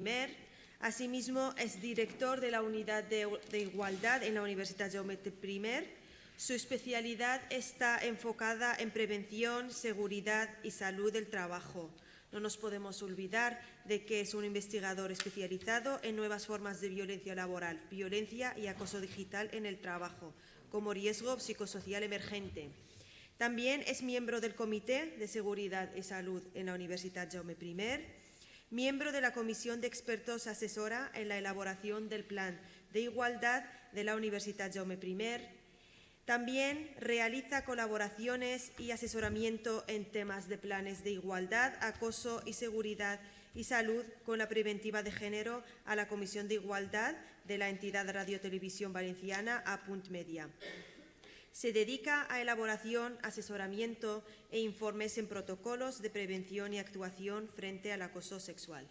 Primer. Asimismo, es director de la Unidad de Igualdad en la Universitat Jaume I. Su especialidad está enfocada en prevención, seguridad y salud del trabajo. No nos podemos olvidar de que es un investigador especializado en nuevas formas de violencia laboral, violencia y acoso digital en el trabajo, como riesgo psicosocial emergente. También es miembro del Comité de Seguridad y Salud en la Universitat Jaume I, miembro de la Comisión de Expertos asesora en la elaboración del Plan de Igualdad de la Universitat Jaume I. También realiza colaboraciones y asesoramiento en temas de planes de igualdad, acoso y seguridad y salud con la preventiva de género a la Comisión de Igualdad de la entidad Radio Televisión Valenciana, Apunt Media. Se dedica a elaboración, asesoramiento e informes en protocolos de prevención y actuación frente al acoso sexual.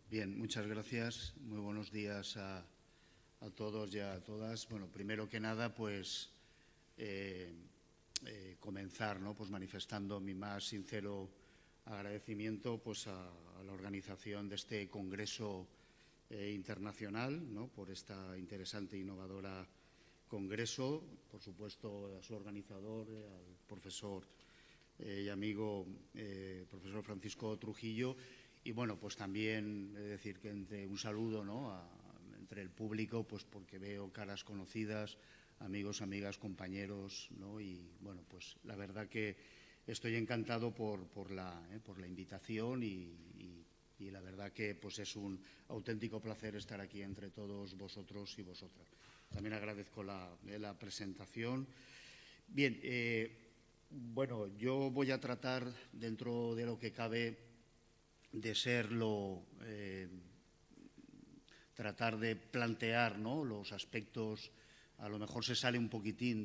Bien, muchas gracias. Muy buenos días a todos y a todas. Bueno, primero que nada, pues comenzar, ¿no? Pues manifestando mi más sincero agradecimiento pues a la organización de este congreso internacional, ¿no? Por esta interesante e innovadora congreso, por supuesto a su organizador, al profesor y amigo profesor Francisco Trujillo. Y bueno, pues también decir que un saludo, ¿no? Entre el público, pues porque veo caras conocidas, amigos, amigas, compañeros, ¿no? Y bueno, pues la verdad que estoy encantado por la invitación y la verdad que pues es un auténtico placer estar aquí entre todos vosotros y vosotras. También agradezco la presentación. Bien, bueno, yo voy a tratar, dentro de lo que cabe, tratar de plantear, ¿no? Los aspectos. A lo mejor se sale un poquitín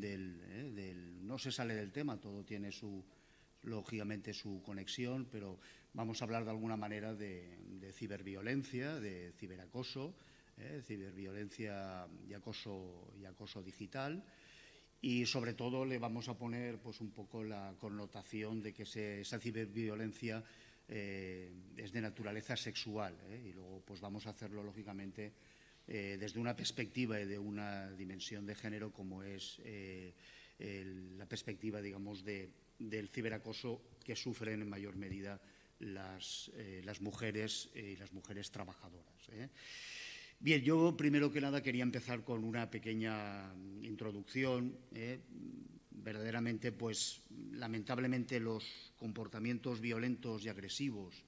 no se sale del tema, todo tiene lógicamente su conexión, pero vamos a hablar de alguna manera de ciberviolencia, de ciberacoso, ciberviolencia y acoso digital. Y sobre todo le vamos a poner pues un poco la connotación de que esa ciberviolencia es de naturaleza sexual, y luego pues vamos a hacerlo lógicamente desde una perspectiva y de una dimensión de género como es la perspectiva, digamos, del ciberacoso que sufren en mayor medida las mujeres y las mujeres trabajadoras. Bien, yo primero que nada quería empezar con una pequeña introducción. Verdaderamente, pues lamentablemente los comportamientos violentos y agresivos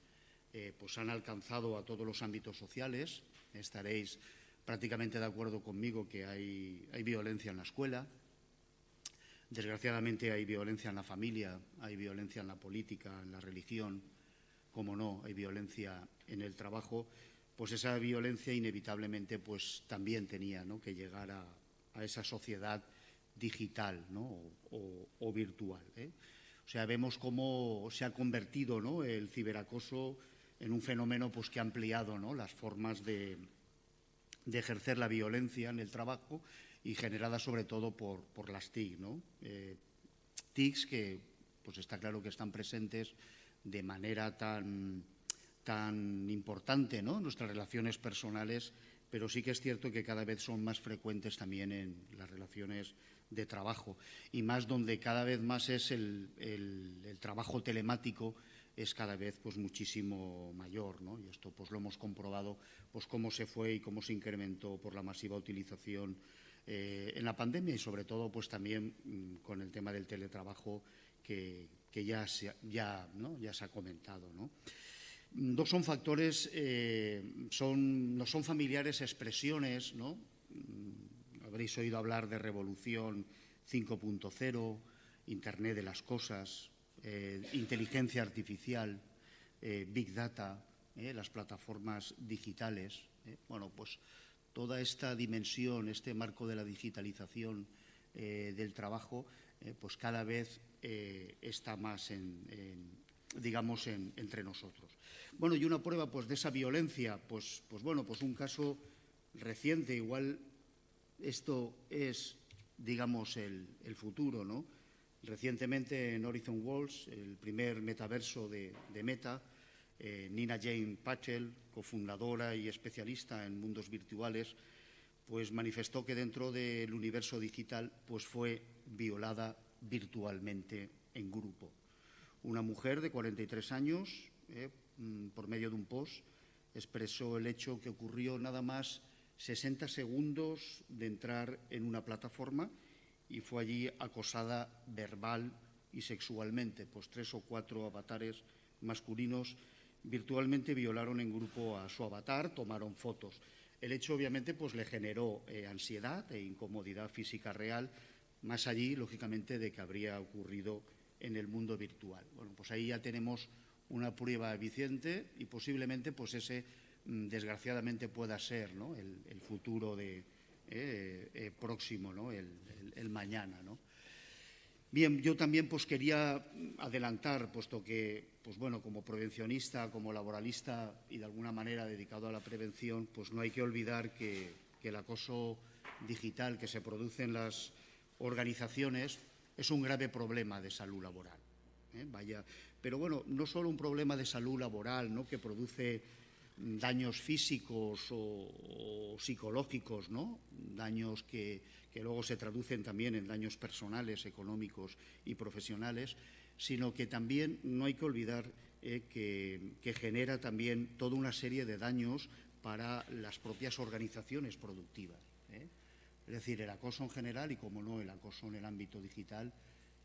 pues han alcanzado a todos los ámbitos sociales. Estaréis prácticamente de acuerdo conmigo que hay violencia en la escuela, desgraciadamente hay violencia en la familia, hay violencia en la política, en la religión, como no, hay violencia en el trabajo. Pues esa violencia inevitablemente pues también tenía, ¿no?, que llegar a esa sociedad digital, ¿no?, o virtual. O sea, vemos cómo se ha convertido, ¿no?, el ciberacoso en un fenómeno pues que ha ampliado, ¿no?, las formas de ejercer la violencia en el trabajo y generada sobre todo por las TIC, ¿no? TICs que pues está claro que están presentes de manera tan importante, ¿no?, en nuestras relaciones personales, pero sí que es cierto que cada vez son más frecuentes también en las relaciones de trabajo, y más donde cada vez más es el trabajo telemático es cada vez pues muchísimo mayor, ¿no? Y esto pues lo hemos comprobado pues cómo se fue y cómo se incrementó por la masiva utilización en la pandemia, y sobre todo pues también con el tema del teletrabajo que ya se ha comentado, ¿no? No son factores, no son familiares expresiones, ¿no? Habréis oído hablar de revolución 5.0, Internet de las cosas, inteligencia artificial, Big Data, las plataformas digitales. Bueno, pues toda esta dimensión, este marco de la digitalización del trabajo, pues cada vez está más digamos, entre nosotros. Bueno, y una prueba pues, de esa violencia, pues un caso reciente, igual esto es, digamos, el futuro, ¿no? Recientemente en Horizon Worlds, el primer metaverso de Meta, Nina Jane Patel, cofundadora y especialista en mundos virtuales, pues manifestó que dentro del universo digital pues fue violada virtualmente en grupo. Una mujer de 43 años, por medio de un post, expresó el hecho que ocurrió nada más 60 segundos de entrar en una plataforma y fue allí acosada verbal y sexualmente, pues 3 o 4 avatares masculinos virtualmente violaron en grupo a su avatar, tomaron fotos. El hecho obviamente pues le generó ansiedad e incomodidad física real, más allí lógicamente de que habría ocurrido en el mundo virtual. Bueno, pues ahí ya tenemos una prueba evidente y posiblemente pues ese desgraciadamente pueda ser, ¿no?, el futuro próximo, ¿no?, el mañana, ¿no? Bien, yo también pues quería adelantar, puesto que pues bueno, como prevencionista, como laboralista y de alguna manera dedicado a la prevención, pues no hay que olvidar que el acoso digital que se produce en las organizaciones es un grave problema de salud laboral. Pero bueno, no solo un problema de salud laboral, ¿no?, que produce daños físicos o psicológicos, ¿no?, daños que luego se traducen también en daños personales, económicos y profesionales, sino que también no hay que olvidar que genera también toda una serie de daños para las propias organizaciones productivas. Es decir, el acoso en general y, como no, el acoso en el ámbito digital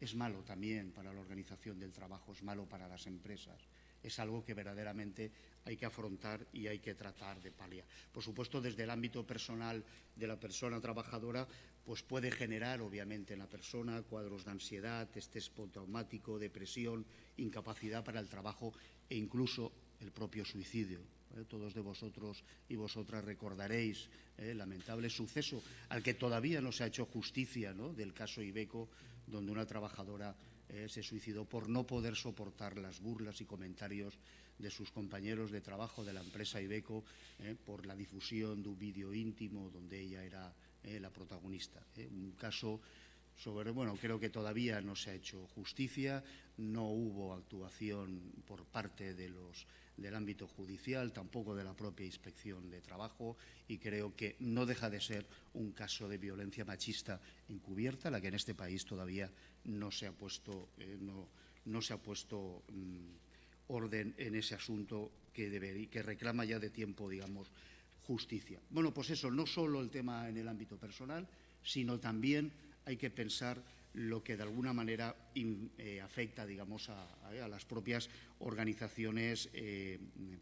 es malo también para la organización del trabajo, es malo para las empresas. Es algo que verdaderamente hay que afrontar y hay que tratar de paliar. Por supuesto, desde el ámbito personal de la persona trabajadora, pues puede generar, obviamente, en la persona cuadros de ansiedad, estrés postraumático, depresión, incapacidad para el trabajo e incluso el propio suicidio. Todos de vosotros y vosotras recordaréis el lamentable suceso al que todavía no se ha hecho justicia, ¿no?, del caso Iveco, donde una trabajadora se suicidó por no poder soportar las burlas y comentarios de sus compañeros de trabajo de la empresa Iveco por la difusión de un vídeo íntimo donde ella era la protagonista. Un caso sobre, bueno, creo que todavía no se ha hecho justicia, no hubo actuación por parte del ámbito judicial, tampoco de la propia Inspección de Trabajo, y creo que no deja de ser un caso de violencia machista encubierta, la que en este país todavía no se ha puesto, orden en ese asunto que reclama ya de tiempo, digamos, justicia. Bueno, pues eso, no solo el tema en el ámbito personal, sino también hay que pensar lo que de alguna manera afecta, digamos, a las propias organizaciones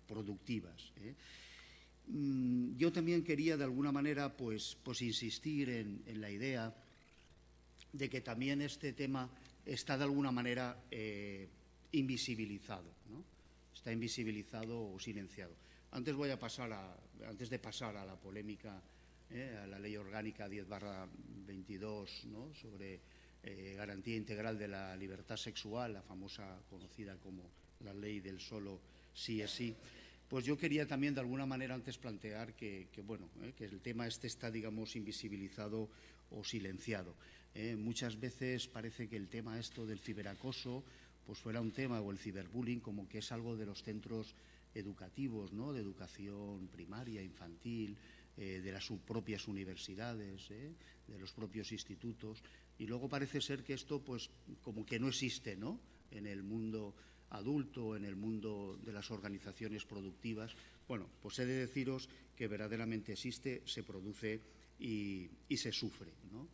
productivas. Yo también quería de alguna manera pues insistir en la idea de que también este tema está de alguna manera invisibilizado, ¿no? Está invisibilizado o silenciado. Antes de pasar a la polémica, a la Ley Orgánica 10/22, ¿no?, sobre garantía integral de la libertad sexual, la famosa conocida como la ley del solo sí es sí, pues yo quería también de alguna manera antes plantear que el tema está, digamos, invisibilizado o silenciado. Muchas veces parece que el tema del ciberacoso pues fuera un tema, o el ciberbullying, como que es algo de los centros educativos, ¿no?, de educación primaria, infantil, de las propias universidades, de los propios institutos, y luego parece ser que esto pues como que no existe, ¿no?, en el mundo adulto, en el mundo de las organizaciones productivas. Bueno, pues he de deciros que verdaderamente existe, se produce y se sufre, ¿no?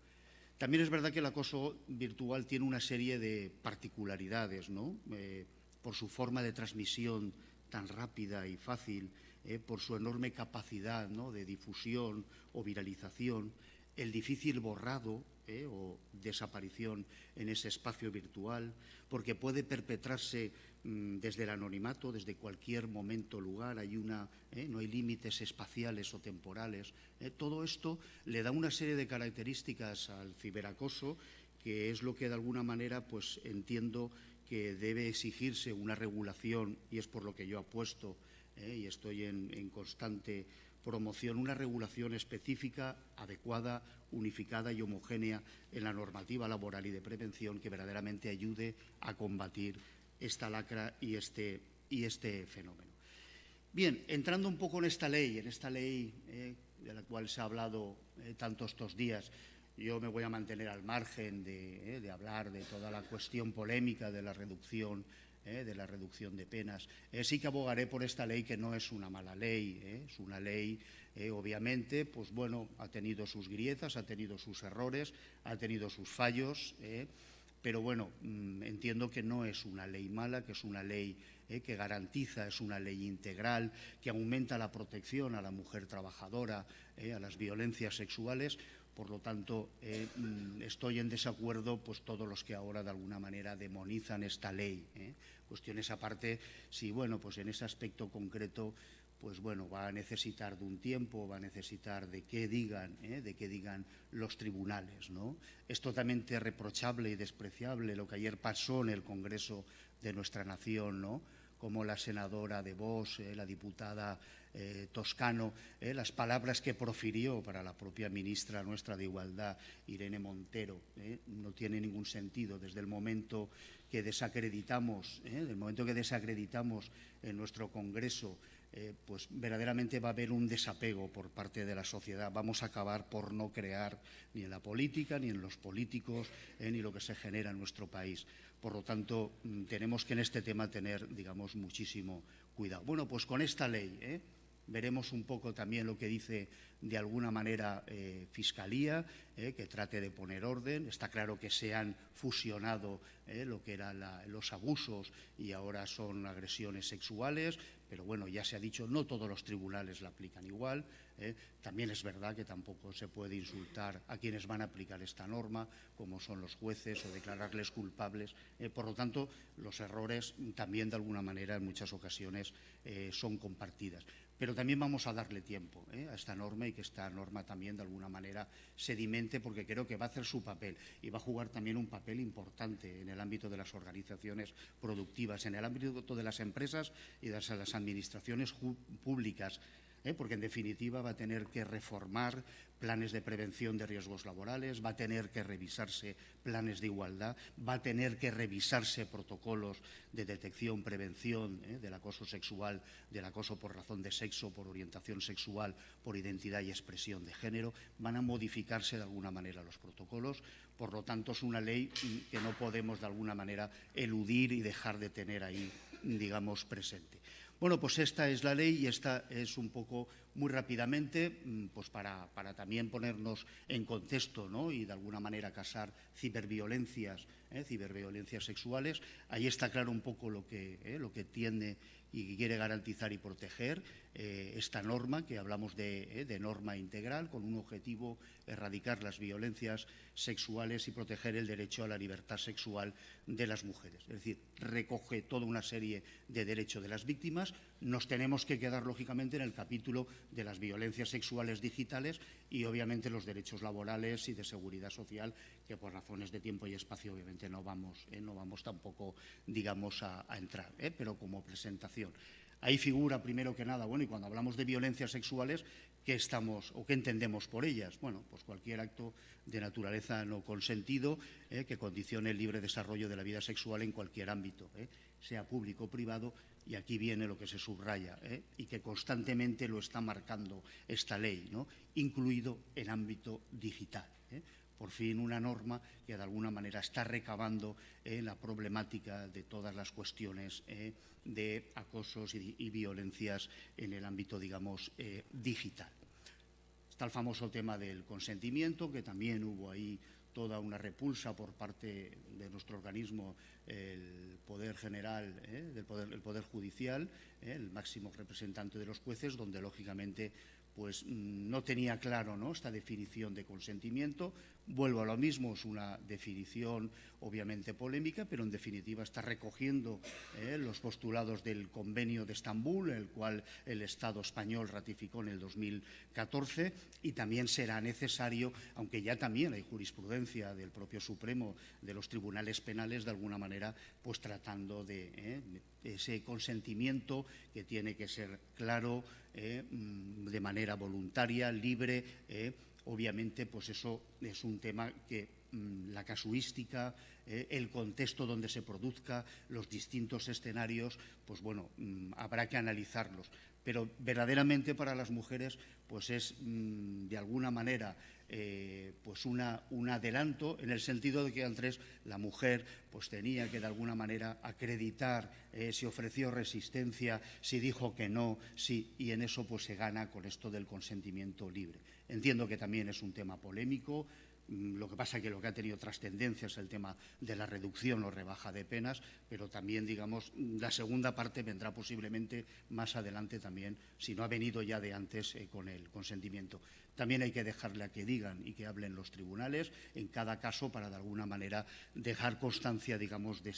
También es verdad que el acoso virtual tiene una serie de particularidades, ¿no?, por su forma de transmisión tan rápida y fácil, por su enorme capacidad, ¿no?, de difusión o viralización, el difícil borrado o desaparición en ese espacio virtual, porque puede perpetrarse desde el anonimato, desde cualquier momento o lugar, no hay límites espaciales o temporales. Todo esto le da una serie de características al ciberacoso, que es lo que de alguna manera pues entiendo que debe exigirse una regulación, y es por lo que yo apuesto y estoy en constante promoción, una regulación específica, adecuada, unificada y homogénea en la normativa laboral y de prevención que verdaderamente ayude a combatir esta lacra y este fenómeno. Bien, entrando un poco en esta ley de la cual se ha hablado tanto estos días, yo me voy a mantener al margen de hablar de toda la cuestión polémica de la reducción de penas. Sí que abogaré por esta ley, que no es una mala ley, es una ley, obviamente, pues bueno, ha tenido sus grietas, ha tenido sus errores, ha tenido sus fallos, pero bueno, entiendo que no es una ley mala, que es una ley que garantiza, es una ley integral, que aumenta la protección a la mujer trabajadora, a las violencias sexuales. Por lo tanto, estoy en desacuerdo pues todos los que ahora de alguna manera demonizan esta ley. Cuestiones aparte, si bueno, pues en ese aspecto concreto, pues bueno, va a necesitar de un tiempo, va a necesitar de qué digan los tribunales, ¿no? Es totalmente reprochable y despreciable lo que ayer pasó en el Congreso de nuestra nación, ¿no? Como la senadora de Vox, la diputada Toscano, las palabras que profirió para la propia ministra nuestra de Igualdad, Irene Montero, no tiene ningún sentido. Desde el momento que desacreditamos, en nuestro Congreso, pues verdaderamente va a haber un desapego por parte de la sociedad. Vamos a acabar por no crear ni en la política, ni en los políticos, ni lo que se genera en nuestro país. Por lo tanto, tenemos que en este tema tener, digamos, muchísimo cuidado. Bueno, pues con esta ley veremos un poco también lo que dice de alguna manera Fiscalía, que trate de poner orden. Está claro que se han fusionado lo que eran los abusos y ahora son agresiones sexuales, pero bueno, ya se ha dicho, no todos los tribunales la aplican igual. También es verdad que tampoco se puede insultar a quienes van a aplicar esta norma, como son los jueces, o declararles culpables. Por lo tanto, los errores también de alguna manera en muchas ocasiones son compartidas. Pero también vamos a darle tiempo a esta norma y que esta norma también de alguna manera sedimente, porque creo que va a hacer su papel y va a jugar también un papel importante en el ámbito de las organizaciones productivas, en el ámbito de las empresas y de las administraciones públicas, porque en definitiva va a tener que reformar planes de prevención de riesgos laborales, va a tener que revisarse planes de igualdad, va a tener que revisarse protocolos de detección, prevención del acoso sexual, del acoso por razón de sexo, por orientación sexual, por identidad y expresión de género. Van a modificarse de alguna manera los protocolos. Por lo tanto, es una ley que no podemos de alguna manera eludir y dejar de tener ahí, digamos, presente. Bueno, pues esta es la ley y esta es un poco, muy rápidamente, pues para también ponernos en contexto, ¿no? Y de alguna manera casar ciberviolencias sexuales. Ahí está claro un poco lo que tiene y que quiere garantizar y proteger esta norma, que hablamos de norma integral, con un objetivo: erradicar las violencias sexuales y proteger el derecho a la libertad sexual de las mujeres. Es decir, recoge toda una serie de derechos de las víctimas. Nos tenemos que quedar, lógicamente, en el capítulo de las violencias sexuales digitales y, obviamente, los derechos laborales y de seguridad social, que por razones de tiempo y espacio, obviamente, no vamos tampoco, digamos, a entrar, pero como presentación. Ahí figura, primero que nada, bueno, y cuando hablamos de violencias sexuales, ¿qué estamos o qué entendemos por ellas? Bueno, pues cualquier acto de naturaleza no consentido que condicione el libre desarrollo de la vida sexual en cualquier ámbito, sea público o privado, y aquí viene lo que se subraya y que constantemente lo está marcando esta ley, ¿no? Incluido el ámbito digital. Por fin una norma que de alguna manera está recabando la problemática de todas las cuestiones de acosos y violencias en el ámbito, digamos, digital. Está el famoso tema del consentimiento, que también hubo ahí toda una repulsa por parte de nuestro organismo, el Poder General, el Poder Judicial, el máximo representante de los jueces, donde lógicamente pues no tenía claro, ¿no?, esta definición de consentimiento. Vuelvo a lo mismo, es una definición obviamente polémica, pero en definitiva está recogiendo los postulados del Convenio de Estambul, el cual el Estado español ratificó en el 2014, y también será necesario, aunque ya también hay jurisprudencia del propio Supremo, de los tribunales penales, de alguna manera, pues tratando de ese consentimiento que tiene que ser claro, de manera voluntaria, libre. Obviamente, pues eso es un tema que la casuística, el contexto donde se produzca, los distintos escenarios, pues bueno, habrá que analizarlos. Pero verdaderamente para las mujeres pues es de alguna manera pues un adelanto, en el sentido de que antes la mujer pues tenía que de alguna manera acreditar si ofreció resistencia, si dijo que no, sí, y en eso pues se gana con esto del consentimiento libre. Entiendo que también es un tema polémico. Lo que pasa es que lo que ha tenido trascendencia es el tema de la reducción o rebaja de penas, pero también, digamos, la segunda parte vendrá posiblemente más adelante también, si no ha venido ya de antes con el consentimiento. También hay que dejarle a que digan y que hablen los tribunales en cada caso para, de alguna manera, dejar constancia, digamos, de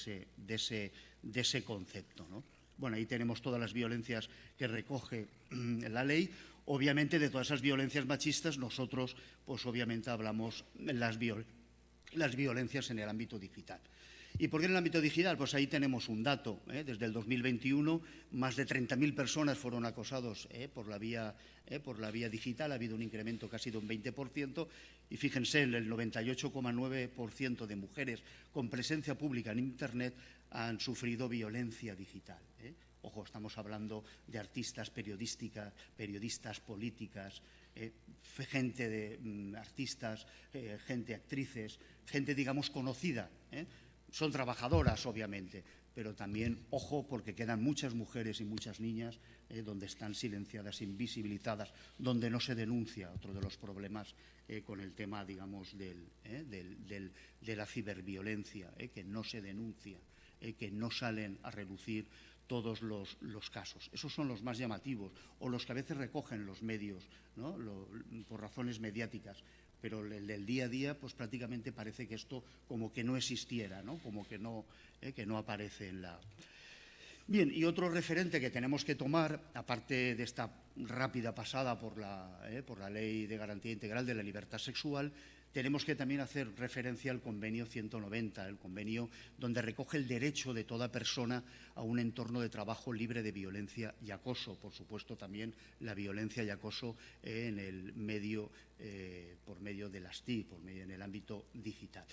ese concepto, ¿no? Bueno, ahí tenemos todas las violencias que recoge la ley. Obviamente, de todas esas violencias machistas, nosotros, pues obviamente, hablamos las violencias en el ámbito digital. ¿Y por qué en el ámbito digital? Pues ahí tenemos un dato. Desde el 2021, más de 30.000 personas fueron acosados por la vía digital. Ha habido un incremento casi de un 20%. Y fíjense, el 98,9% de mujeres con presencia pública en Internet han sufrido violencia digital. Ojo, estamos hablando de artistas, periodistas, políticas, gente de artistas, gente actrices, gente, digamos, conocida. Son trabajadoras, obviamente, pero también, ojo, porque quedan muchas mujeres y muchas niñas donde están silenciadas, invisibilizadas, donde no se denuncia. Otro de los problemas con el tema, digamos, de la ciberviolencia, que no se denuncia, que no salen a relucir todos los casos. Esos son los más llamativos o los que a veces recogen los medios, ¿no?, por razones mediáticas. Pero el del día a día, pues prácticamente parece que esto como que no existiera, ¿no?, como que no aparece en la... Bien, y otro referente que tenemos que tomar, aparte de esta rápida pasada por la Ley de Garantía Integral de la Libertad Sexual, tenemos que también hacer referencia al Convenio 190, el convenio donde recoge el derecho de toda persona a un entorno de trabajo libre de violencia y acoso. Por supuesto, también la violencia y acoso en el medio, por medio de las TIC, en el ámbito digital.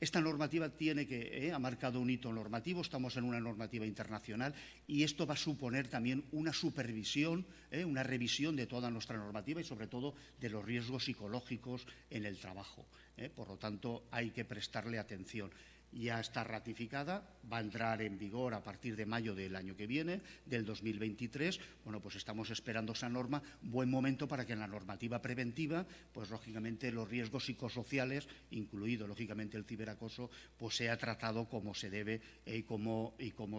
Esta normativa ha marcado un hito normativo, estamos en una normativa internacional y esto va a suponer también una supervisión, una revisión de toda nuestra normativa y sobre todo de los riesgos psicológicos en el trabajo. Por lo tanto, hay que prestarle atención. Ya está ratificada, va a entrar en vigor a partir de mayo del año que viene, del 2023. Bueno, pues estamos esperando esa norma. Buen momento para que en la normativa preventiva, pues lógicamente los riesgos psicosociales, incluido lógicamente el ciberacoso, pues sea tratado como se debe y como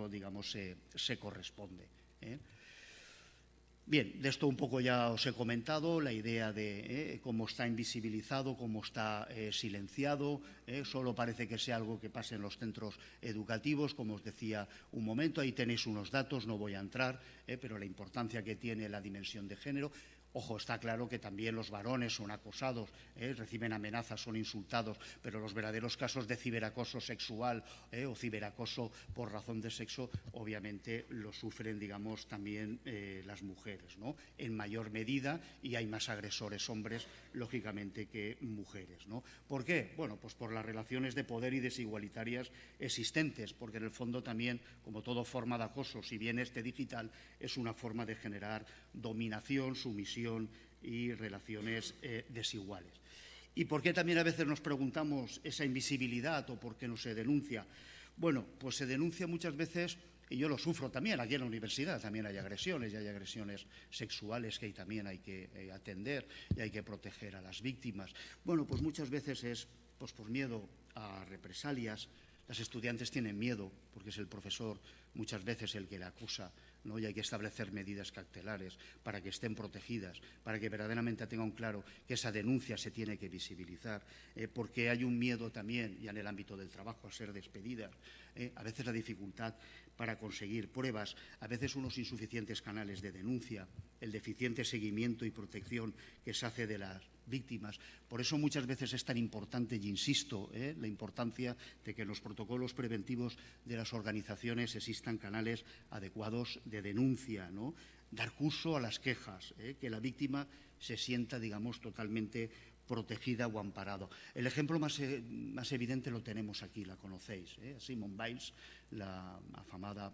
digamos, se corresponde. Bien, de esto un poco ya os he comentado, la idea de cómo está invisibilizado, cómo está silenciado, solo parece que sea algo que pase en los centros educativos, como os decía un momento, ahí tenéis unos datos, no voy a entrar, pero la importancia que tiene la dimensión de género. Ojo, está claro que también los varones son acosados, reciben amenazas, son insultados, pero los verdaderos casos de ciberacoso sexual o ciberacoso por razón de sexo, obviamente lo sufren, digamos, también las mujeres, ¿no?, en mayor medida, y hay más agresores hombres, lógicamente, que mujeres, ¿no? ¿Por qué? Bueno, pues por las relaciones de poder y desigualitarias existentes, porque en el fondo también, como toda forma de acoso, si bien digital, es una forma de generar dominación, sumisión y relaciones desiguales. ¿Y por qué también a veces nos preguntamos esa invisibilidad o por qué no se denuncia? Bueno, pues se denuncia muchas veces, y yo lo sufro también, aquí en la universidad también hay agresiones, y hay agresiones sexuales que también hay que atender y hay que proteger a las víctimas. Bueno, pues muchas veces es pues por miedo a represalias. Las estudiantes tienen miedo porque es el profesor muchas veces el que le acusa ¿no? Y hay que establecer medidas cautelares para que estén protegidas, para que verdaderamente tengan claro que esa denuncia se tiene que visibilizar, porque hay un miedo también, ya en el ámbito del trabajo, a ser despedidas, a veces la dificultad para conseguir pruebas, a veces unos insuficientes canales de denuncia, el deficiente seguimiento y protección que se hace de las víctimas. Por eso muchas veces es tan importante, y insisto, la importancia de que en los protocolos preventivos de las organizaciones existan canales adecuados de denuncia, ¿no? Dar curso a las quejas, que la víctima se sienta, digamos, totalmente protegida o amparado. El ejemplo más evidente lo tenemos aquí, la conocéis, Simone Biles, la afamada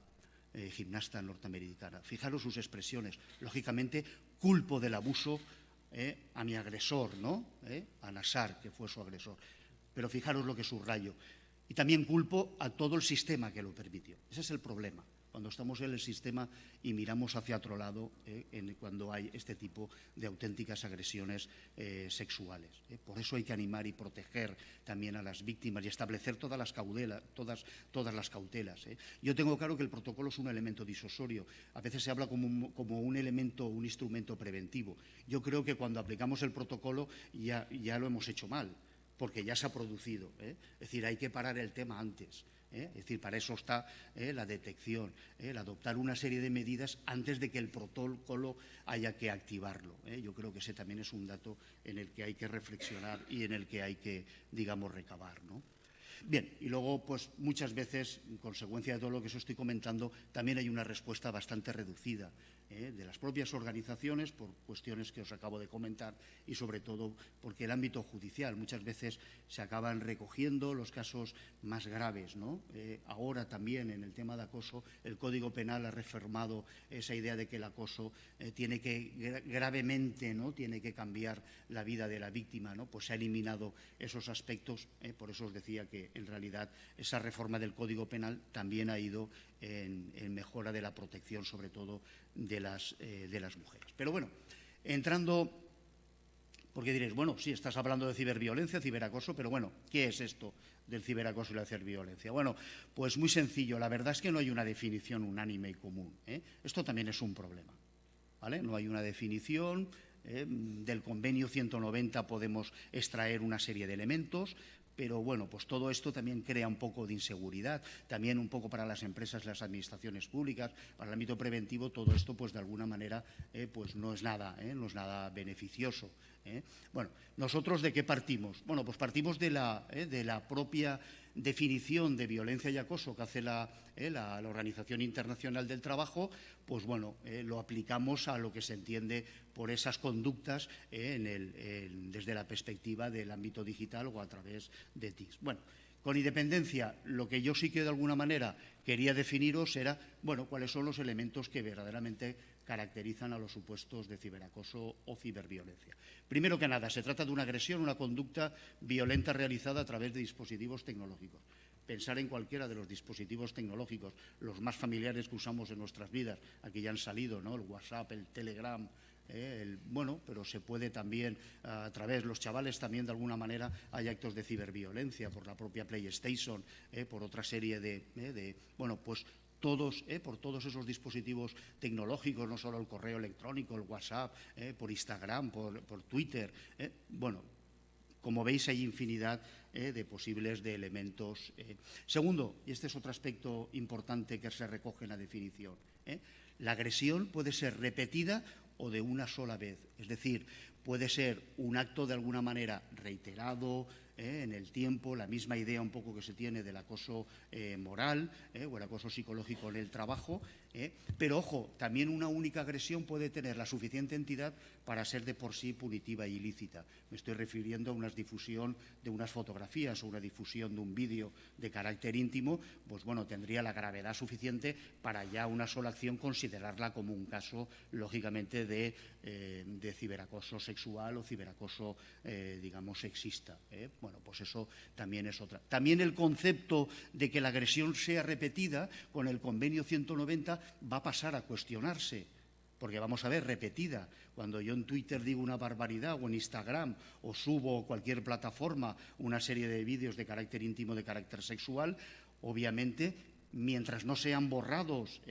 gimnasta norteamericana. Fijaros sus expresiones. Lógicamente, culpo del abuso a mi agresor, ¿no? A Nassar, que fue su agresor. Pero fijaros lo que subrayo. Y también culpo a todo el sistema que lo permitió. Ese es el problema, cuando estamos en el sistema y miramos hacia otro lado cuando hay este tipo de auténticas agresiones sexuales. Por eso hay que animar y proteger también a las víctimas y establecer todas las cautelas. Yo tengo claro que el protocolo es un elemento disuasorio. A veces se habla como un elemento, un instrumento preventivo. Yo creo que cuando aplicamos el protocolo ya lo hemos hecho mal, porque ya se ha producido. Es decir, hay que parar el tema antes. Es decir, para eso está la detección, el adoptar una serie de medidas antes de que el protocolo haya que activarlo. Yo creo que ese también es un dato en el que hay que reflexionar y en el que hay que, digamos, recabar, ¿no? Bien, y luego, pues muchas veces, en consecuencia de todo lo que os estoy comentando, también hay una respuesta bastante reducida de las propias organizaciones por cuestiones que os acabo de comentar y sobre todo porque el ámbito judicial muchas veces se acaban recogiendo los casos más graves, ¿no? Ahora también en el tema de acoso el Código Penal ha reafirmado esa idea de que el acoso tiene que gravemente, ¿no? Tiene que cambiar la vida de la víctima, ¿no? Pues se ha eliminado esos aspectos, por eso os decía que en realidad esa reforma del Código Penal también ha ido en mejora de la protección, sobre todo de las mujeres. Pero bueno, entrando, porque diréis, bueno, sí, estás hablando de ciberviolencia, ciberacoso, pero bueno, ¿qué es esto del ciberacoso y la ciberviolencia? Bueno, pues muy sencillo, la verdad es que no hay una definición unánime y común. Esto también es un problema, ¿vale? No hay una definición. Del convenio 190 podemos extraer una serie de elementos, pero bueno, pues todo esto también crea un poco de inseguridad, también un poco para las empresas, las administraciones públicas, para el ámbito preventivo, todo esto pues de alguna manera pues no es nada beneficioso. Bueno, ¿nosotros de qué partimos? Bueno, pues partimos de la propia definición de violencia y acoso que hace la Organización Internacional del Trabajo, pues bueno, lo aplicamos a lo que se entiende por esas conductas desde la perspectiva del ámbito digital o a través de TICs. Bueno, con independencia, lo que yo sí que de alguna manera quería definiros era, bueno, cuáles son los elementos que verdaderamente caracterizan a los supuestos de ciberacoso o ciberviolencia. Primero que nada, se trata de una agresión, una conducta violenta realizada a través de dispositivos tecnológicos. Pensar en cualquiera de los dispositivos tecnológicos, los más familiares que usamos en nuestras vidas, aquí ya han salido, ¿no? El WhatsApp, el Telegram, bueno, pero se puede también a través, los chavales también de alguna manera hay actos de ciberviolencia por la propia PlayStation, por otra serie bueno, pues por todos esos dispositivos tecnológicos, no solo el correo electrónico, el WhatsApp, por Instagram, por Twitter, bueno, como veis hay infinidad de posibles de elementos. Segundo, y este es otro aspecto importante que se recoge en la definición, la agresión puede ser repetida o de una sola vez, es decir, puede ser un acto de alguna manera reiterado en el tiempo, la misma idea un poco que se tiene del acoso moral o el acoso psicológico en el trabajo, pero ojo, también una única agresión puede tener la suficiente entidad para ser de por sí punitiva e ilícita. Me estoy refiriendo a una difusión de unas fotografías o una difusión de un vídeo de carácter íntimo, pues bueno, tendría la gravedad suficiente para ya una sola acción considerarla como un caso, lógicamente, de ciberacoso sexual o ciberacoso, digamos, sexista. Bueno, pues eso también es otra. También el concepto de que la agresión sea repetida con el convenio 190 va a pasar a cuestionarse, porque vamos a ver, repetida. Cuando yo en Twitter digo una barbaridad o en Instagram o subo a cualquier plataforma una serie de vídeos de carácter íntimo, de carácter sexual, obviamente, mientras no sean borrados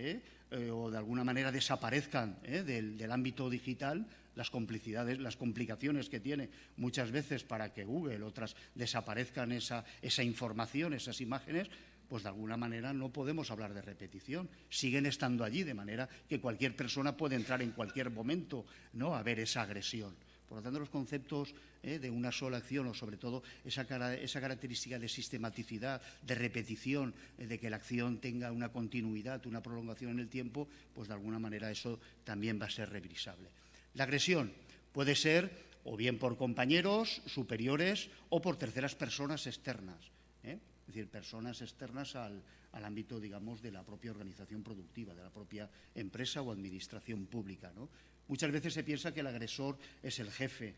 o de alguna manera desaparezcan del ámbito digital, las complicidades, las complicaciones que tiene muchas veces para que Google, otras desaparezcan esa información, esas imágenes, pues de alguna manera no podemos hablar de repetición. Siguen estando allí, de manera que cualquier persona puede entrar en cualquier momento, ¿no?, a ver esa agresión. Por lo tanto, los conceptos de una sola acción, o sobre todo esa característica de sistematicidad, de repetición, de que la acción tenga una continuidad, una prolongación en el tiempo, pues de alguna manera eso también va a ser revisable. La agresión puede ser o bien por compañeros, superiores o por terceras personas externas, es decir, personas externas al ámbito, digamos, de la propia organización productiva, de la propia empresa o administración pública, ¿no? Muchas veces se piensa que el agresor es el jefe.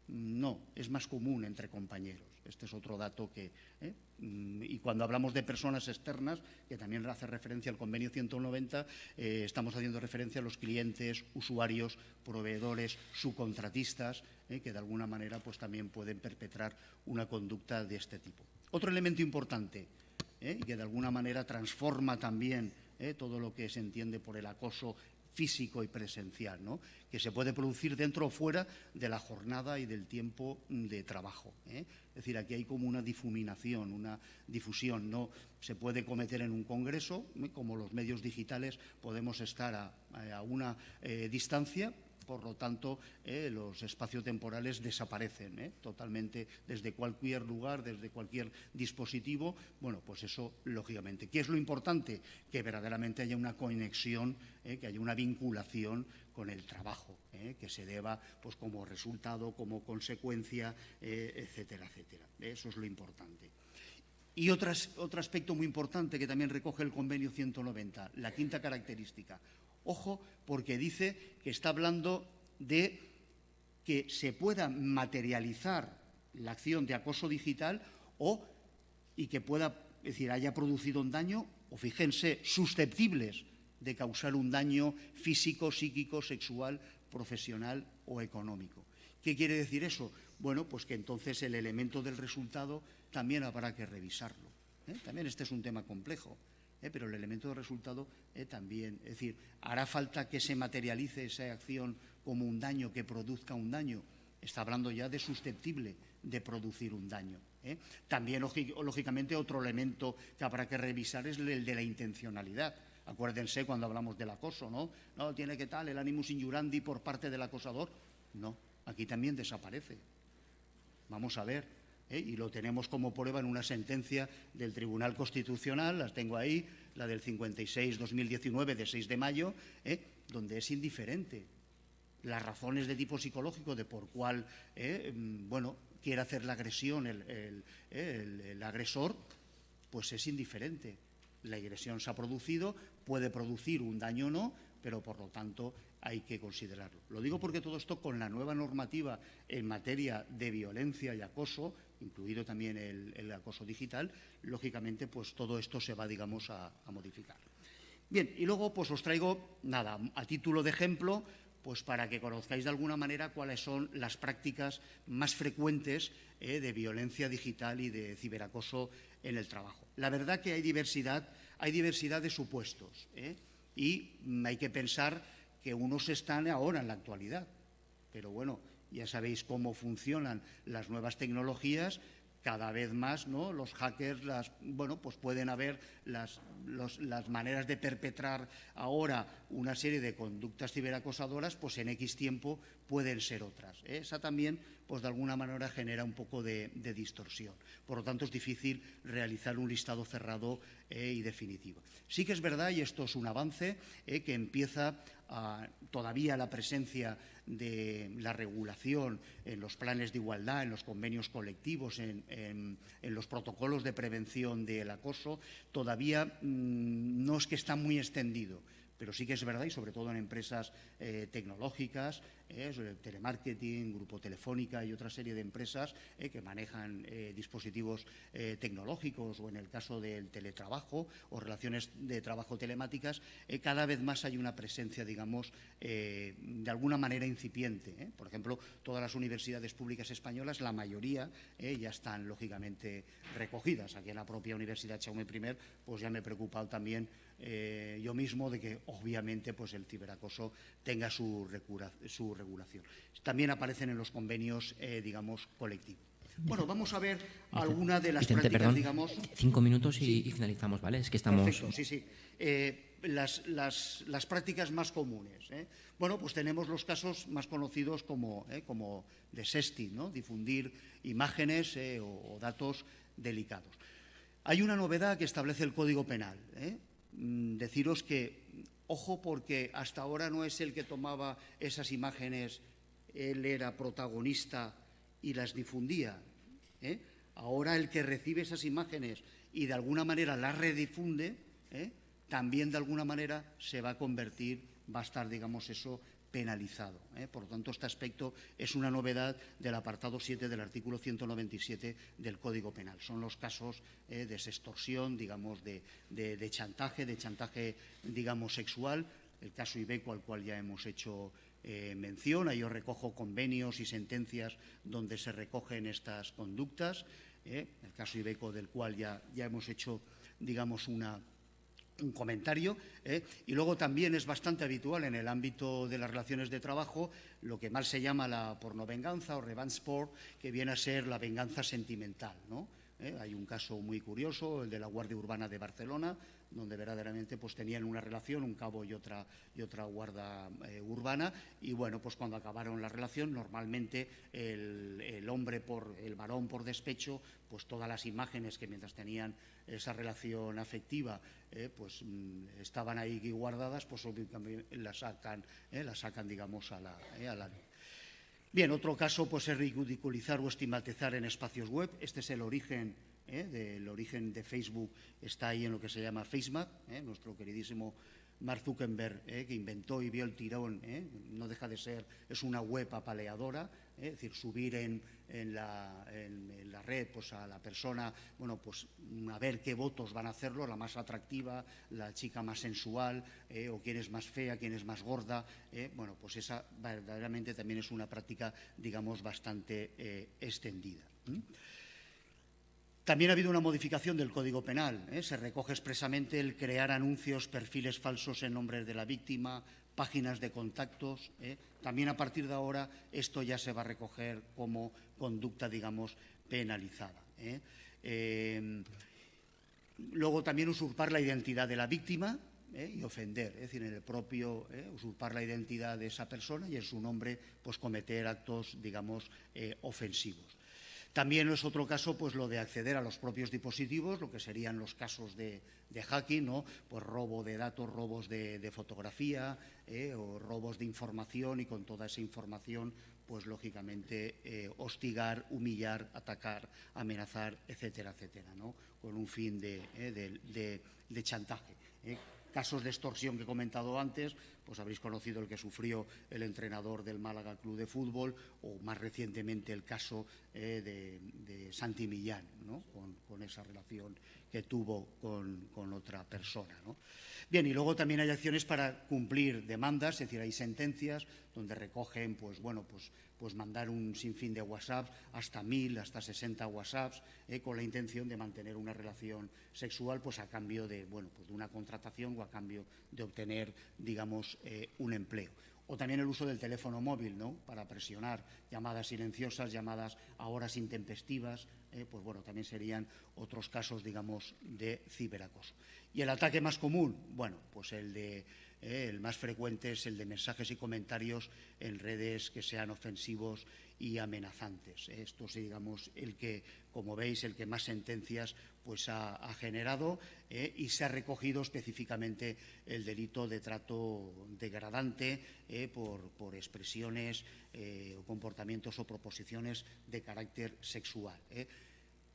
No, es más común entre compañeros. Este es otro dato que… Y cuando hablamos de personas externas, que también hace referencia al convenio 190, estamos haciendo referencia a los clientes, usuarios, proveedores, subcontratistas, que de alguna manera pues, también pueden perpetrar una conducta de este tipo. Otro elemento importante, y que de alguna manera transforma también todo lo que se entiende por el acoso físico y presencial, ¿no?, que se puede producir dentro o fuera de la jornada y del tiempo de trabajo. Es decir, aquí hay como una difuminación, una difusión. No se puede cometer en un congreso, como los medios digitales podemos estar a una distancia. Por lo tanto, los espaciotemporales desaparecen totalmente desde cualquier lugar, desde cualquier dispositivo. Bueno, pues eso, lógicamente. ¿Qué es lo importante? Que verdaderamente haya una conexión, que haya una vinculación con el trabajo, que se deba pues, como resultado, como consecuencia, etcétera, etcétera. Eso es lo importante. Y otro aspecto muy importante que también recoge el convenio 190, la quinta característica. Ojo, porque dice que está hablando de que se pueda materializar la acción de acoso digital y que pueda, es decir, haya producido un daño, o fíjense, susceptibles de causar un daño físico, psíquico, sexual, profesional o económico. ¿Qué quiere decir eso? Bueno, pues que entonces el elemento del resultado también habrá que revisarlo. También este es un tema complejo. Pero el elemento de resultado también, es decir, hará falta que se materialice esa acción como un daño, que produzca un daño. Está hablando ya de susceptible de producir un daño. También, lógicamente, otro elemento que habrá que revisar es el de la intencionalidad. Acuérdense cuando hablamos del acoso, ¿no? No, tiene que tal, el animus injuriandi por parte del acosador. No, aquí también desaparece. Vamos a ver. Y lo tenemos como prueba en una sentencia del Tribunal Constitucional, las tengo ahí, la del 56-2019 de 6 de mayo, donde es indiferente las razones de tipo psicológico de por cuál quiere hacer la agresión el agresor, pues es indiferente. La agresión se ha producido, puede producir un daño o no, pero por lo tanto hay que considerarlo. Lo digo porque todo esto con la nueva normativa en materia de violencia y acoso, incluido también el acoso digital, lógicamente pues todo esto se va, digamos, a modificar. Bien, y luego pues os traigo, nada, a título de ejemplo, pues para que conozcáis de alguna manera cuáles son las prácticas más frecuentes de violencia digital y de ciberacoso en el trabajo. La verdad que hay diversidad de supuestos, y hay que pensar que unos están ahora en la actualidad, pero bueno, ya sabéis cómo funcionan las nuevas tecnologías. Cada vez más, ¿no?, los hackers, pues pueden haber las maneras de perpetrar ahora una serie de conductas ciberacosadoras, pues en X tiempo pueden ser otras. Esa también, pues de alguna manera genera un poco de distorsión. Por lo tanto, es difícil realizar un listado cerrado y definitivo. Sí que es verdad, y esto es un avance, que empieza todavía la presencia de la regulación en los planes de igualdad, en los convenios colectivos, en los protocolos de prevención del acoso. Todavía no es que está muy extendido, pero sí que es verdad, y sobre todo en empresas tecnológicas, telemarketing, Grupo Telefónica y otra serie de empresas que manejan dispositivos tecnológicos, o en el caso del teletrabajo o relaciones de trabajo telemáticas, cada vez más hay una presencia, digamos, de alguna manera incipiente. Por ejemplo, todas las universidades públicas españolas, la mayoría ya están lógicamente recogidas. Aquí en la propia Universidad Jaume I, pues ya me he preocupado también yo mismo de que obviamente pues el ciberacoso tenga su regulación. También aparecen en los convenios, digamos, colectivos. Bueno, vamos a ver alguna de las Vicente, prácticas, perdón, digamos… 5 minutos Sí. y finalizamos, ¿vale? Es que estamos… Perfecto, sí, sí. Las prácticas más comunes. Bueno, pues tenemos los casos más conocidos como de sexting, ¿no? Difundir imágenes o datos delicados. Hay una novedad que establece el Código Penal. Deciros que, ojo, porque hasta ahora no es el que tomaba esas imágenes, él era protagonista y las difundía. Ahora el que recibe esas imágenes y de alguna manera las redifunde, también de alguna manera se va a convertir, va a estar, digamos, eso penalizado. Por lo tanto, este aspecto es una novedad del apartado 7 del artículo 197 del Código Penal. Son los casos de extorsión, digamos, de chantaje, digamos, sexual, el caso Iveco al cual ya hemos hecho mención. Ahí os recojo convenios y sentencias donde se recogen estas conductas. El caso Iveco, del cual ya hemos hecho, digamos, un comentario, y luego también es bastante habitual en el ámbito de las relaciones de trabajo lo que mal se llama la pornovenganza o revenge porn, que viene a ser la venganza sentimental, ¿no? Hay un caso muy curioso, el de la Guardia Urbana de Barcelona, donde verdaderamente pues tenían una relación, un cabo y otra guarda urbana, y bueno, pues cuando acabaron la relación, normalmente el varón por despecho, pues todas las imágenes que mientras tenían esa relación afectiva pues estaban ahí guardadas, pues obviamente las sacan, digamos, a la luz. Bien, otro caso pues es ridiculizar o estigmatizar en espacios web. Este es el origen de Facebook, está ahí en lo que se llama FaceMap, nuestro queridísimo Mark Zuckerberg, que inventó y vio el tirón, no deja de ser, es una web apaleadora, es decir, subir en la red pues a la persona, bueno, pues a ver qué votos van a hacerlo, la más atractiva, la chica más sensual, o quién es más fea, quién es más gorda, bueno, pues esa verdaderamente también es una práctica, digamos, bastante extendida. También ha habido una modificación del Código Penal. Se recoge expresamente el crear anuncios, perfiles falsos en nombre de la víctima, páginas de contactos. También a partir de ahora esto ya se va a recoger como conducta, digamos, penalizada. Luego también usurpar la identidad de la víctima y ofender, es decir, en el propio usurpar la identidad de esa persona y en su nombre pues cometer actos, digamos, ofensivos. También es otro caso pues lo de acceder a los propios dispositivos, lo que serían los casos de hacking, ¿no? Pues robo de datos, robos de fotografía o robos de información, y con toda esa información pues lógicamente hostigar, humillar, atacar, amenazar, etcétera, etcétera, ¿no? Con un fin de chantaje. Casos de extorsión que he comentado antes, pues habréis conocido el que sufrió el entrenador del Málaga Club de Fútbol, o más recientemente el caso de Santi Millán, ¿no? Con esa relación que tuvo con otra persona, ¿no? Bien, y luego también hay acciones para cumplir demandas, es decir, hay sentencias donde recogen, pues bueno, pues mandar un sinfín de WhatsApps, hasta 1000, hasta 60 WhatsApps, con la intención de mantener una relación sexual, pues a cambio de, bueno, pues de una contratación o a cambio de obtener, digamos, un empleo. O también el uso del teléfono móvil, ¿no? Para presionar, llamadas silenciosas, llamadas a horas intempestivas, pues bueno, también serían otros casos, digamos, de ciberacoso. Y el ataque más común, bueno, pues el más frecuente es el de mensajes y comentarios en redes que sean ofensivos y amenazantes. Esto es, digamos, el que, como veis, el que más sentencias pues ha generado, y se ha recogido específicamente el delito de trato degradante por expresiones o comportamientos o proposiciones de carácter sexual.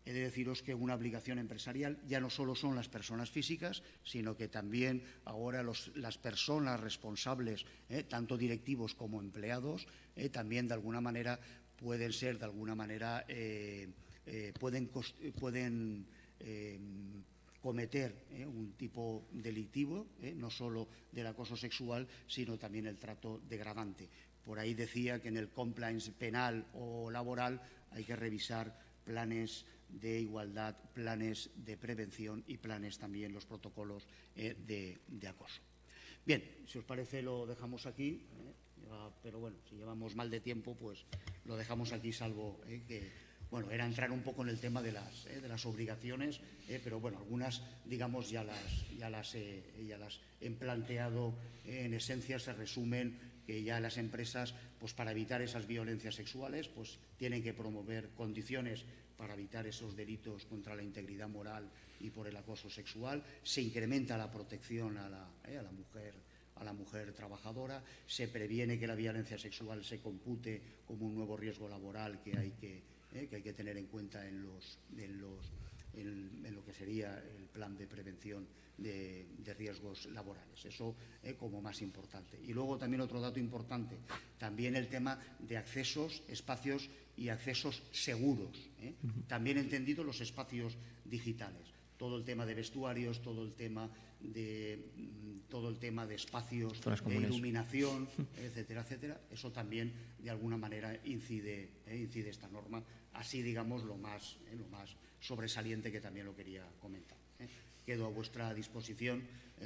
he de deciros que una obligación empresarial ya no solo son las personas físicas, sino que también ahora las personas responsables, tanto directivos como empleados, también de alguna manera pueden ser, pueden cometer un tipo delictivo, no solo del acoso sexual, sino también el trato degradante. Por ahí decía que en el compliance penal o laboral hay que revisar planes de igualdad, planes de prevención y planes también, los protocolos de acoso. Bien, si os parece lo dejamos aquí, pero bueno, si llevamos mal de tiempo, pues lo dejamos aquí, salvo que, bueno, era entrar un poco en el tema de las obligaciones, pero bueno, algunas, digamos, ya las he planteado, en esencia se resumen que ya las empresas, pues para evitar esas violencias sexuales, pues tienen que promover condiciones para evitar esos delitos contra la integridad moral y por el acoso sexual. Se incrementa la protección a la mujer trabajadora, se previene que la violencia sexual se compute como un nuevo riesgo laboral que hay que tener en cuenta en lo que sería el plan de prevención de riesgos laborales. Eso como más importante. Y luego también otro dato importante, también el tema de accesos, espacios y accesos seguros. También entendido los espacios digitales. Todo el tema de vestuarios, todo el tema de espacios, de iluminación, etcétera, etcétera. Eso también de alguna manera incide esta norma. Así, digamos, lo más sobresaliente, que también lo quería comentar. Quedo a vuestra disposición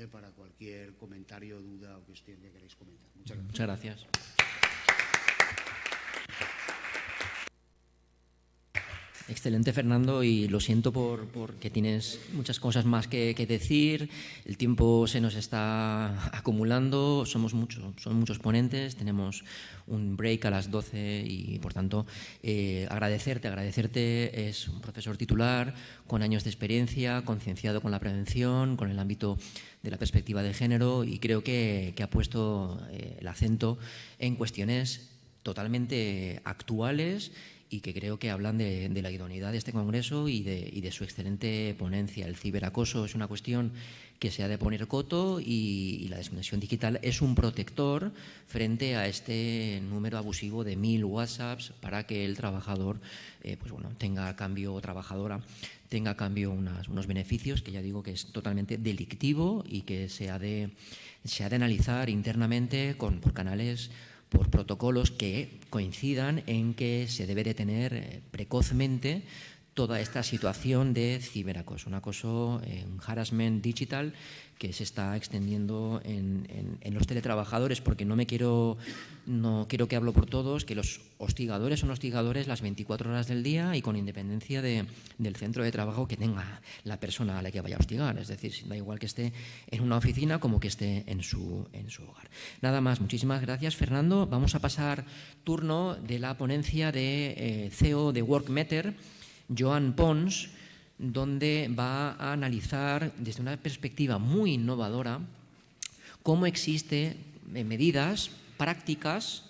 para cualquier comentario, duda o cuestión que queráis comentar. Muchas gracias. Muchas gracias. Excelente, Fernando, y lo siento porque tienes muchas cosas más que decir. El tiempo se nos está acumulando, son muchos ponentes, tenemos un break a las 12 y, por tanto, agradecerte. Es un profesor titular con años de experiencia, concienciado con la prevención, con el ámbito de la perspectiva de género, y creo que ha puesto el acento en cuestiones totalmente actuales y que creo que hablan de la idoneidad de este congreso y de su excelente ponencia. El ciberacoso es una cuestión que se ha de poner coto, y la desconexión digital es un protector frente a este número abusivo de 1000 WhatsApps para que el trabajador tenga a cambio, o trabajadora tenga a cambio unos beneficios, que ya digo que es totalmente delictivo y que se ha de analizar internamente por canales, por protocolos que coincidan en que se debe detener precozmente toda esta situación de ciberacoso, un acoso, un harassment digital que se está extendiendo en los teletrabajadores, porque no quiero que hablo por todos, que los hostigadores son hostigadores las 24 horas del día y con independencia del centro de trabajo que tenga la persona a la que vaya a hostigar. Es decir, da igual que esté en una oficina como que esté en su hogar. Nada más, muchísimas gracias, Fernando. Vamos a pasar turno de la ponencia de CEO de WorkMeter, Joan Pons, donde va a analizar desde una perspectiva muy innovadora cómo existen medidas prácticas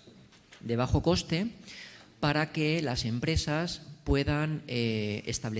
de bajo coste para que las empresas puedan establecer